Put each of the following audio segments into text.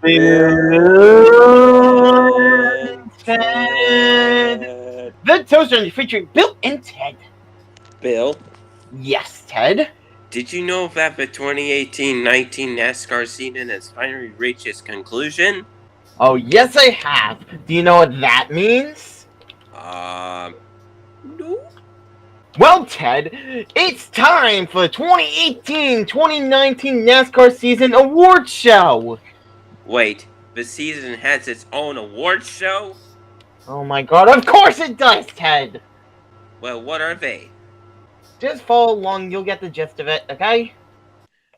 Bill And and Ted. Ted. The Toaster featuring Bill and Ted. Bill, Yes, Ted. did you know that the 2018-19 NASCAR season has finally reached its conclusion? Oh, yes, I have. Do you know what that means? No. Well, Ted, it's time for the 2018-2019 NASCAR Season Award Show. Wait, the season has its own award show? Oh my god, of course it does, Ted! Well, what are they? Just follow along, you'll get the gist of it, okay?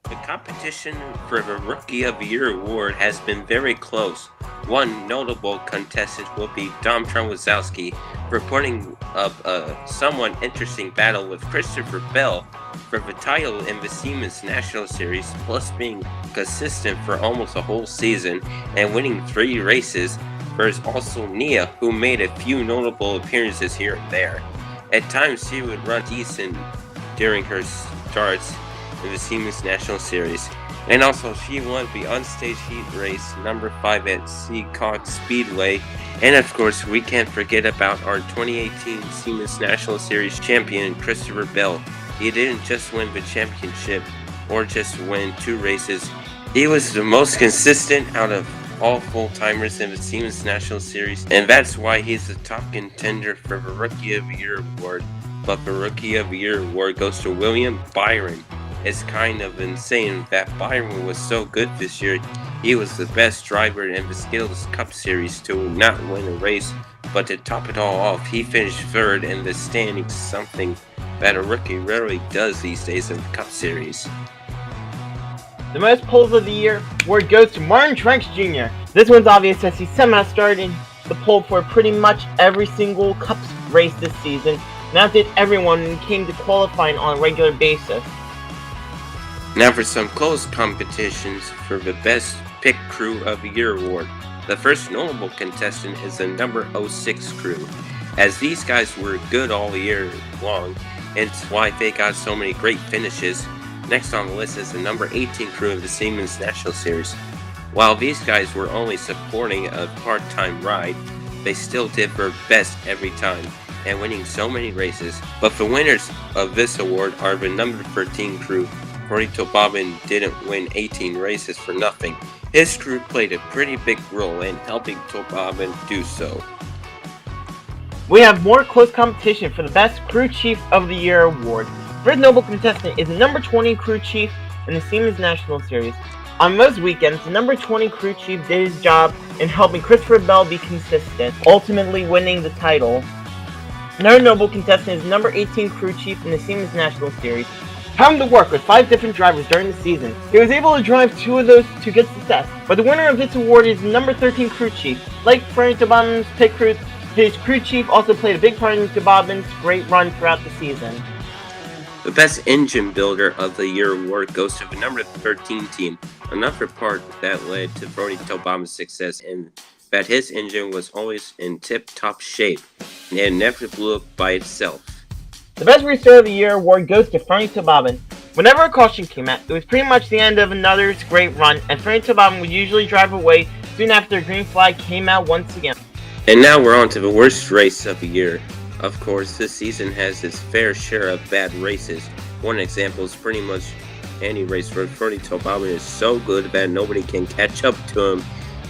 The competition for the Rookie of the Year award has been very close. One notable contestant will be Dom Tromazowski, reporting up a somewhat interesting battle with Christopher Bell for the title in the Siemens National Series, plus being consistent for almost a whole season and winning 3 races. There's also Nia, who made a few notable appearances here and there. At times, she would run decent during her starts in the Siemens National Series. And also, she won the Onstage Heat Race number 5 at Seacock Speedway. And of course, we can't forget about our 2018 Siemens National Series champion, Christopher Bell. He didn't just win the championship or just win 2 races. He was the most consistent out of all full-timers in the Siemens National Series, and that's why he's the top contender for the Rookie of the Year award. But the Rookie of the Year award goes to William Byron. It's kind of insane that Byron was so good this year. He was the best driver in the Skittles Cup Series to not win a race, but to top it all off, he finished 3rd in the standings, something that a rookie rarely does these days in the Cup Series. The most polls of the year award goes to Martin Truex Jr. This one's obvious as he somehow started the poll for pretty much every single Cup race this season, and outdid everyone when it came to qualifying on a regular basis. Now for some close competitions for the Best Pick Crew of the Year award. The first notable contestant is the number 06 crew, as these guys were good all year long, and it's why they got so many great finishes. Next on the list is the number 18 crew of the Siemens National Series. While these guys were only supporting a part-time ride, they still did their best every time, and winning so many races. But the winners of this award are the number 13 crew. Freddie Tobabin didn't win 18 races for nothing. His crew played a pretty big role in helping Tobabin do so. We have more close competition for the Best Crew Chief of the Year award. First notable contestant is the number 20 crew chief in the Siemens National Series. On most weekends, the number 20 crew chief did his job in helping Christopher Bell be consistent, ultimately winning the title. Another notable contestant is the number 18 crew chief in the Siemens National Series. Having to work with 5 different drivers during the season, he was able to drive 2 of those to good success. But the winner of this award is the number 13 crew chief. Like Freddie Tobabin's pit crew, his crew chief also played a big part in Tobabin's great run throughout the season. The Best Engine Builder of the Year award goes to the number 13 team. Another part that led to Freddie Tobabin's success in that his engine was always in tip-top shape, and it never blew up by itself. The Best Racer of the Year award goes to Freddie Tobabin. Whenever a caution came out, it was pretty much the end of another great run, and Freddie Tobabin would usually drive away soon after the green flag came out once again. And now we're on to the worst race of the year. Of course, this season has its fair share of bad races. One example is pretty much any race where Freddie Tobabin is so good that nobody can catch up to him,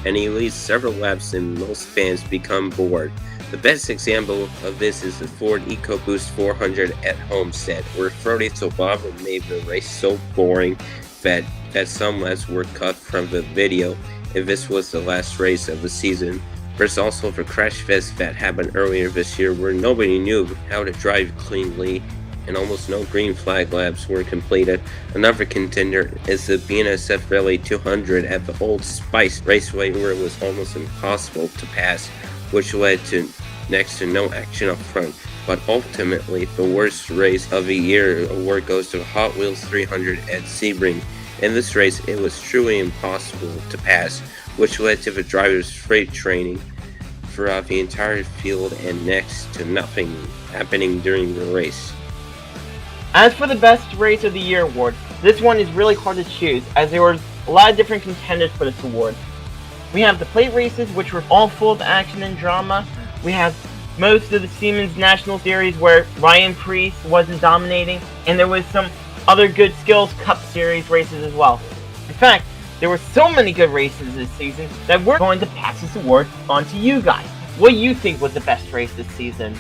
and he leads several laps and most fans become bored. The best example of this is the Ford EcoBoost 400 at Homestead, where Freddie Tobabin made the race so boring that some laps were cut from the video, and this was the last race of the season. There's also the crash fest that happened earlier this year where nobody knew how to drive cleanly and almost no green flag laps were completed. Another contender is the BNSF Rally 200 at the Old Spice Raceway where it was almost impossible to pass, which led to next to no action up front. But ultimately, the worst race of the year award goes to Hot Wheels 300 at Sebring. In this race, it was truly impossible to pass, which led to the drivers' freight training throughout the entire field and next to nothing happening during the race. As for the Best Race of the Year award, this one is really hard to choose, as there were a lot of different contenders for this award. We have the plate races, which were all full of action and drama. We have most of the Siemens National Series where Ryan Preece wasn't dominating, and there was some other good Skills Cup Series races as well. In fact, there were so many good races this season that we're going to pass this award on to you guys. What do you think was the best race this season?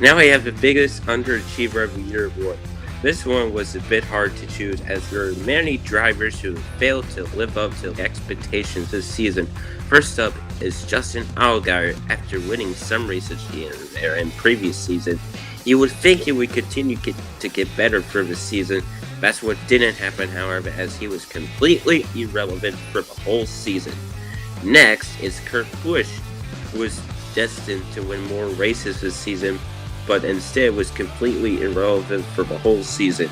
Now we have the biggest underachiever of the year award. This one was a bit hard to choose as there are many drivers who failed to live up to expectations this season. First up is Justin Allgaier. After winning some races here and there in previous season, you would think he would continue to get better for the season. That's what didn't happen, however, as he was completely irrelevant for the whole season. Next is Kurt Busch, who was destined to win more races this season, but instead was completely irrelevant for the whole season.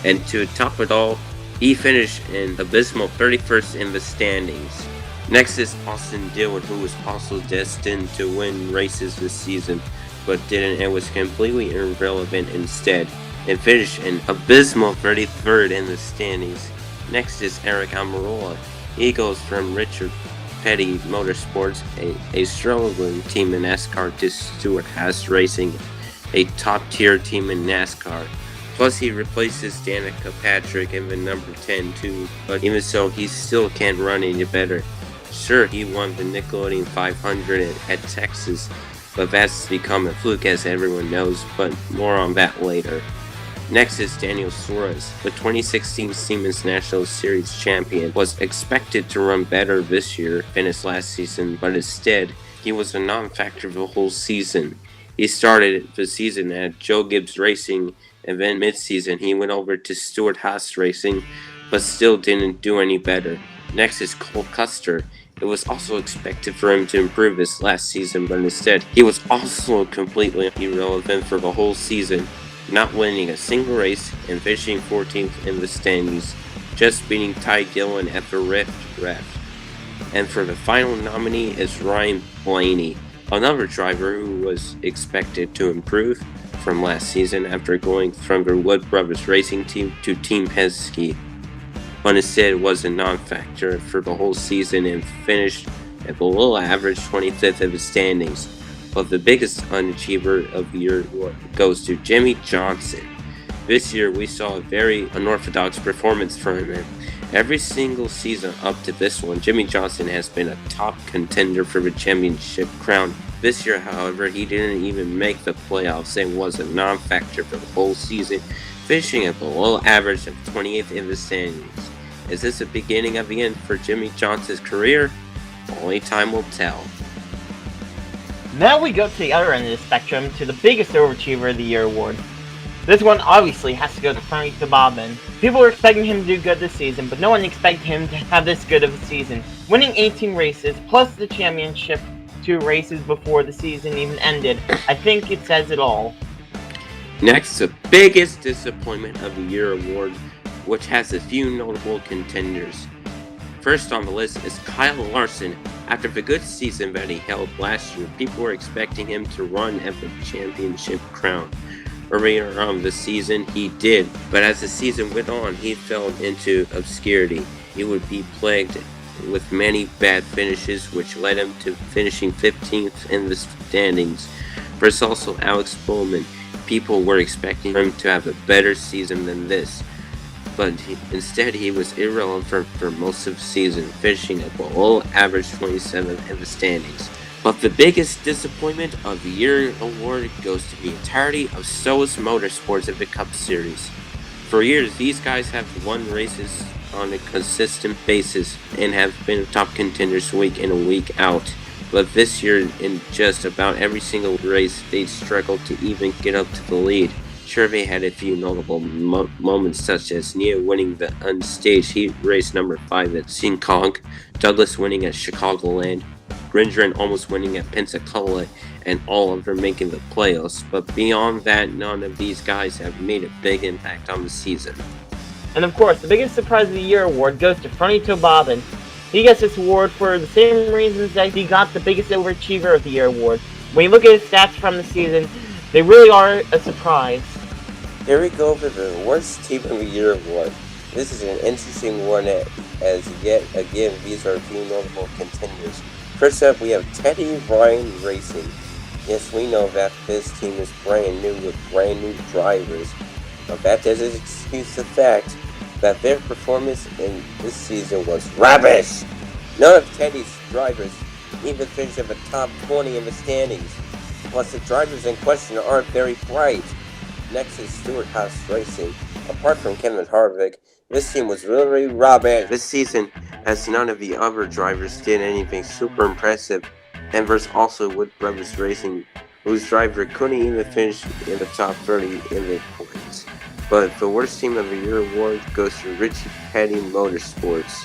And to top it all, he finished in abysmal 31st in the standings. Next is Austin Dillon, who was also destined to win races this season, but didn't and was completely irrelevant instead, and finished in abysmal 33rd in the standings. Next is Eric Almirola. He goes from Richard Petty Motorsports, a struggling team in NASCAR, to Stewart Haas Racing, a top-tier team in NASCAR. Plus, he replaces Danica Patrick in the number 10 too, but even so, he still can't run any better. Sure, he won the Nickelodeon 500 at Texas, but that's become a fluke as everyone knows, but more on that later. Next is Daniel Suarez. The 2016 Siemens National Series champion was expected to run better this year than his last season, but instead, he was a non-factor the whole season. He started the season at Joe Gibbs Racing, and then mid-season he went over to Stewart Haas Racing, but still didn't do any better. Next is Cole Custer. It was also expected for him to improve his last season, but instead, he was also completely irrelevant for the whole season, not winning a single race and finishing 14th in the standings, just beating Ty Dillon at the Rift. And for the final nominee is Ryan Blaney, another driver who was expected to improve from last season after going from the Wood Brothers Racing Team to Team Penske, but instead was a non-factor for the whole season and finished at below average 25th of the standings. But the biggest underachiever of the year goes to Jimmie Johnson. This year we saw a very unorthodox performance from him. Every single season up to this one, Jimmie Johnson has been a top contender for the championship crown. This year, however, he didn't even make the playoffs and was a non-factor for the whole season, finishing at below average of 28th in the standings. Is this the beginning of the end for Jimmie Johnson's career? Only time will tell. Now we go to the other end of the spectrum, to the biggest overachiever of the year award. This one obviously has to go to Frankie Bobbin. People were expecting him to do good this season, but no one expected him to have this good of a season. Winning 18 races, plus the championship 2 races before the season even ended, I think it says it all. Next, the biggest disappointment of the year award, which has a few notable contenders. First on the list is Kyle Larson. After the good season that he held last year, people were expecting him to run at the championship crown. Earlier on the season, he did, but as the season went on, he fell into obscurity. He would be plagued with many bad finishes, which led him to finishing 15th in the standings. There's also Alex Bowman. People were expecting him to have a better season than this, but instead he was irrelevant for most of the season, finishing at below average 27th in the standings. But the biggest disappointment of the year award goes to the entirety of Forza Motorsport of the Cup Series. For years, these guys have won races on a consistent basis and have been top contenders week in and week out. But this year, in just about every single race, they struggled to even get up to the lead. Sure, they had a few notable moments, such as Nia winning the unstaged heat race number 5 at Sinkhog, Douglas winning at Chicagoland, Rindgren almost winning at Pensacola, and all of them making the playoffs. But beyond that, none of these guys have made a big impact on the season. And of course, the biggest surprise of the year award goes to Frankie Bobbin. He gets this award for the same reasons that he got the biggest overachiever of the year award. When you look at his stats from the season, they really are a surprise. Here we go for the worst team of the year award. This is an interesting one as yet again these are a few notable contenders. First up, we have Teddy Ryan Racing. Yes, we know that this team is brand new with brand new drivers, but that doesn't excuse the fact that their performance in this season was rubbish. None of Teddy's drivers even finished in the top 20 in the standings. Plus, the drivers in question aren't very bright. Next is Stewart House Racing. Apart from Kevin Harvick, this team was really rubbish this season, as none of the other drivers did anything super impressive. And there's also Wood Brothers Racing, whose driver couldn't even finish in the top 30 in the points. But the worst team of the year award goes to Richie Petty Motorsports.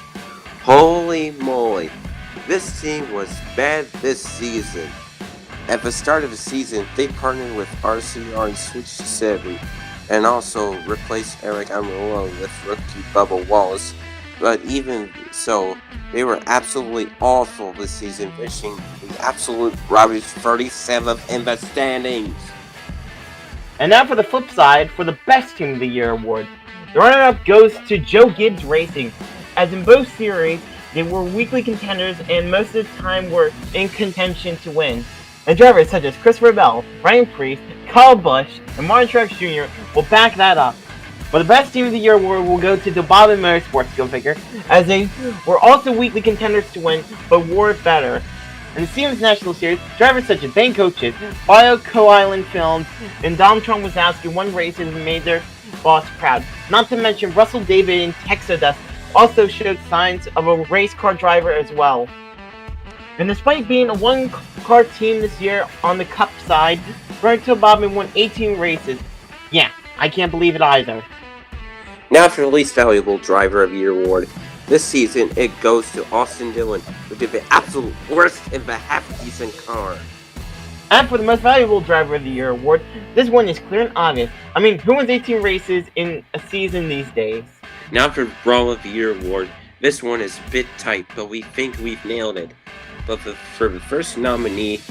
Holy moly, this team was bad this season. At the start of the season, they partnered with RCR and switched to 7, and also replaced Eric Almirola with rookie Bubba Wallace. But even so, they were absolutely awful this season, finishing the absolute rubbish 37th in the standings. And now for the flip side, for the Best Team of the Year award. The runner-up goes to Joe Gibbs Racing, as in both series, they were weekly contenders and most of the time were in contention to win. And drivers such as Christopher Bell, Ryan Preece, Kyle Busch, and Martin Truex Jr. will back that up. But the Best Team of the Year award will go to the Bob Motorsports go figure, as they were also weekly contenders to win, but were better. In the Siemens National Series, drivers such as Ben Coaches, Bio Co-Island Films, and Domtron Wazowski won races and made their boss proud. Not to mention Russell David and Texodust also showed signs of a race car driver as well. And despite being a one-car team this year on the Cup side, Roberto Bobman won 18 races. Yeah, I can't believe it either. Now for the least valuable driver of the year award. This season, it goes to Austin Dillon, who did the absolute worst in the half-decent car. And for the most valuable driver of the year award, this one is clear and obvious. I mean, who wins 18 races in a season these days? Now for Brawl of the Year award. This one is a bit tight, but we think we've nailed it. But for the first nominee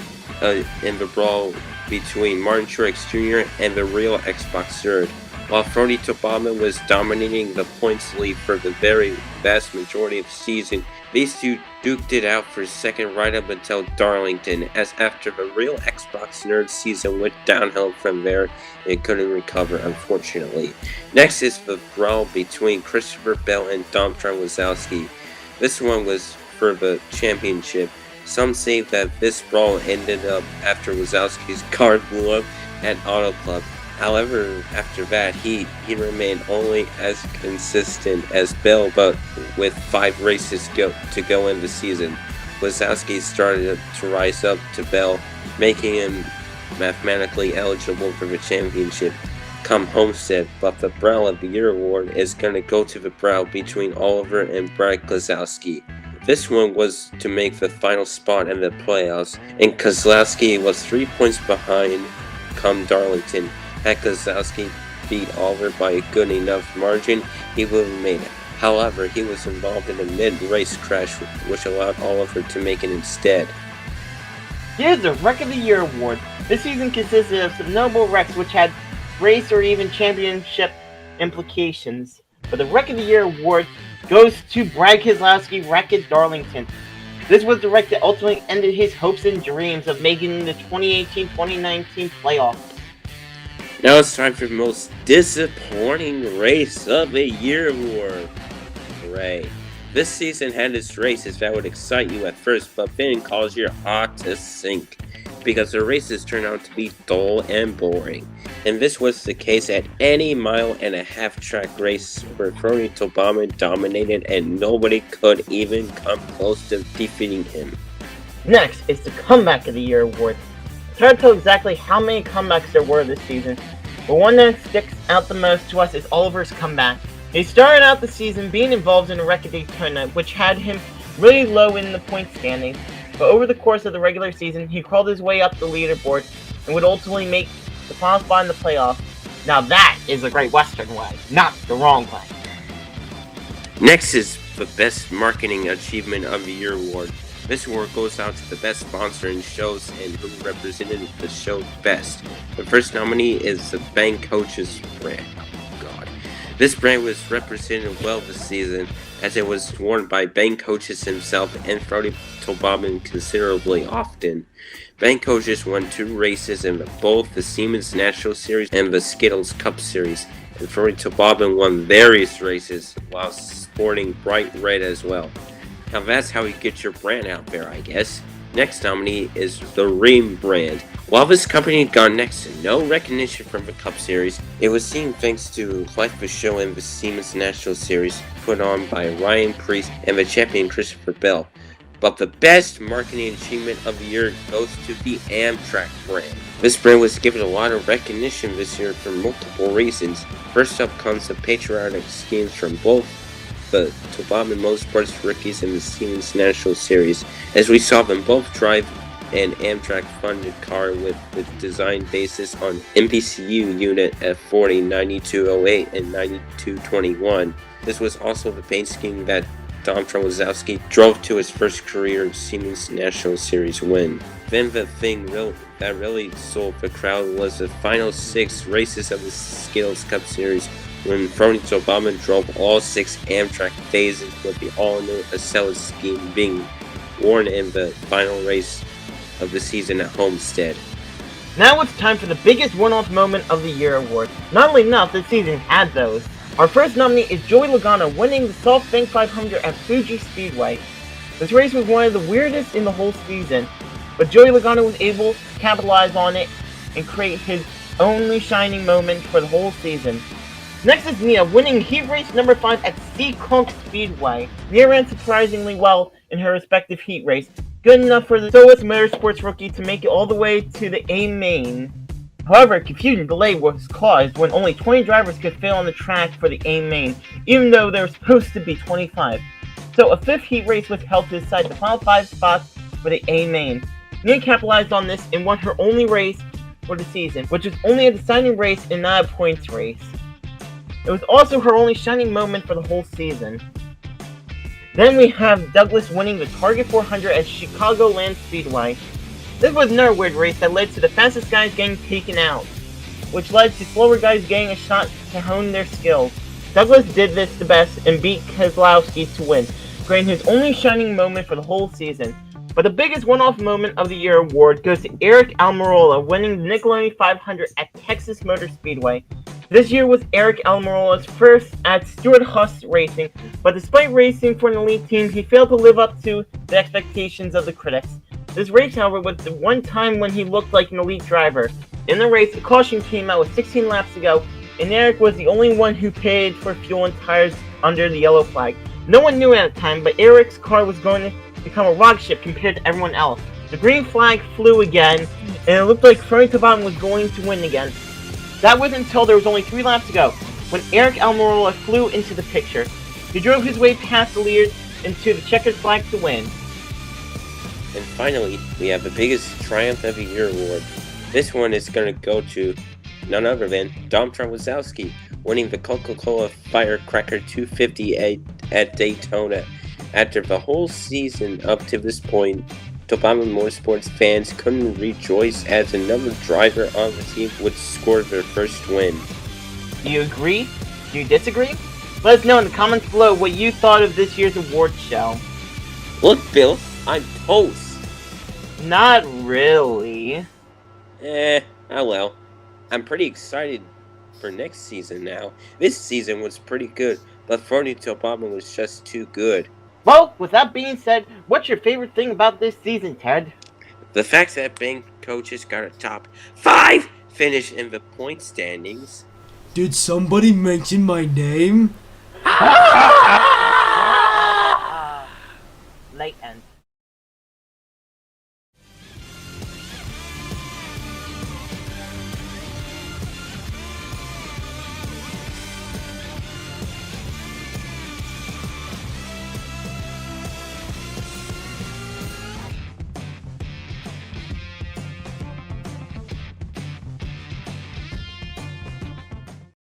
in the brawl between Martin Truex Jr. and the real Xbox nerd, while Frody Tobama was dominating the points lead for the very vast majority of the season, these two duked it out for second right up until Darlington, as after the real Xbox nerd season went downhill from there, it couldn't recover, unfortunately. Next is the brawl between Christopher Bell and Domtron Wazowski. This one was for the championship. Some say that this brawl ended up after Wazowski's car blew up at Auto Club. However, after that, he remained only as consistent as Bell, but with 5 races to go in the season, Wazowski started to rise up to Bell, making him mathematically eligible for the championship come Homestead. But the Brawl of the Year award is going to go to the brawl between Oliver and Brad Keselowski. This one was to make the final spot in the playoffs, and Keselowski was 3 points behind come Darlington. Had Keselowski beat Oliver by a good enough margin, he would have made it. However, he was involved in a mid-race crash, which allowed Oliver to make it instead. Here's the Wreck of the Year award. This season consisted of some notable wrecks which had race or even championship implications. But the Wreck of the Year award goes to Brad Keselowski wreck at Darlington. This was the wreck that ultimately ended his hopes and dreams of making the 2018-2019 playoffs. Now it's time for the most disappointing race of the year award. Hooray. This season had its races that would excite you at first, but then cause your heart to sink, because the races turned out to be dull and boring. And this was the case at any mile-and-a-half track race where Frody Tobama dominated and nobody could even come close to defeating him. Next is the Comeback of the Year award. It's hard to tell exactly how many comebacks there were this season, but one that sticks out the most to us is Oliver's comeback. He started out the season being involved in a wreck at Daytona, which had him really low in the point standings, but over the course of the regular season, he crawled his way up the leaderboard and would ultimately make the final spot in the playoffs. Now that is a Great Western way, not the wrong way. Next is the Best Marketing Achievement of the Year award. This award goes out to the best sponsor in shows and who represented the show best. The first nominee is the Bank Coaches brand. Oh God. This brand was represented well this season, as it was worn by bank coaches himself and Frody Tobabin considerably often. Bank coaches won 2 races in both the Siemens National Series and the Skittles Cup Series, and Frody Tobabin won various races while sporting bright red as well. Now that's how you get your brand out there, I guess. Next nominee is the Ream brand. While this company got next to no recognition from the Cup Series, it was seen thanks to quite the show in the Siemens National Series put on by Ryan Preece and the champion Christopher Bell. But the best marketing achievement of the year goes to the Amtrak brand. This brand was given a lot of recognition this year for multiple reasons. First up comes the patriotic schemes from both the Tobabin Motorsports rookies in the Siemens National Series, as we saw them both drive an Amtrak-funded car with the design basis on MPCU unit F40 9208 and 9221. This was also the paint scheme that Dom Wazowski drove to his first career Siemens National Series win. Then the thing that really sold the crowd was the final 6 races of the Skittles Cup Series, when Frody Tobabin drove all 6 Amtrak phases with the all-new Acela scheme being worn in the final race of the season at Homestead. Now it's time for the biggest one-off moment of the year award. Not only enough, this season had those. Our first nominee is Joey Logano winning the SoftBank 500 at Fuji Speedway. This race was one of the weirdest in the whole season, but Joey Logano was able to capitalize on it and create his only shining moment for the whole season. Next is Nia winning heat race number 5 at Seekonk Speedway. Nia ran surprisingly well in her respective heat race, good enough for the Forza Motorsports rookie to make it all the way to the A main. However, confusion delay was caused when only 20 drivers could fit on the track for the A main, even though there were supposed to be 25. So a 5th heat race was held to decide the final 5 spots for the A main. Nia capitalized on this and won her only race for the season, which was only a deciding race and not a points race. It was also her only shining moment for the whole season. Then we have Douglas winning the Target 400 at Chicagoland Speedway. This was another weird race that led to the fastest guys getting taken out, which led to slower guys getting a shot to hone their skills. Douglas did this the best and beat Keselowski to win, granting his only shining moment for the whole season. But the biggest one-off moment of the year award goes to Eric Almirola winning the Nickelodeon 500 at Texas Motor Speedway. This year was Eric Almirola's first at Stewart-Haas Racing, but despite racing for an elite team, he failed to live up to the expectations of the critics. This race, however, was the one time when he looked like an elite driver. In the race, the caution came out with 16 laps to go, and Eric was the only one who paid for fuel and tires under the yellow flag. No one knew at the time, but Eric's car was going to become a rocket ship compared to everyone else. The green flag flew again, and it looked like Frody Tobabin was going to win again. That was until there was only 3 laps to go, when Eric Almirola flew into the picture. He drove his way past the leaders into the checkered flag to win. And finally, we have the biggest Triumph of the Year award. This one is going to go to none other than Dom Wazowski, winning the Coca-Cola Firecracker 250 at Daytona. After the whole season up to this point, Tobabin Motorsports fans couldn't rejoice as another driver on the team would score their first win. Do you agree? Do you disagree? Let us know in the comments below what you thought of this year's award show. Look, Bill, I'm toast. Not really. Oh well. I'm pretty excited for next season now. This season was pretty good, but Frody Tobabin was just too good. Well, with that being said, what's your favorite thing about this season, Ted? The fact that bank coaches got a top 5 finish in the point standings. Did somebody mention my name?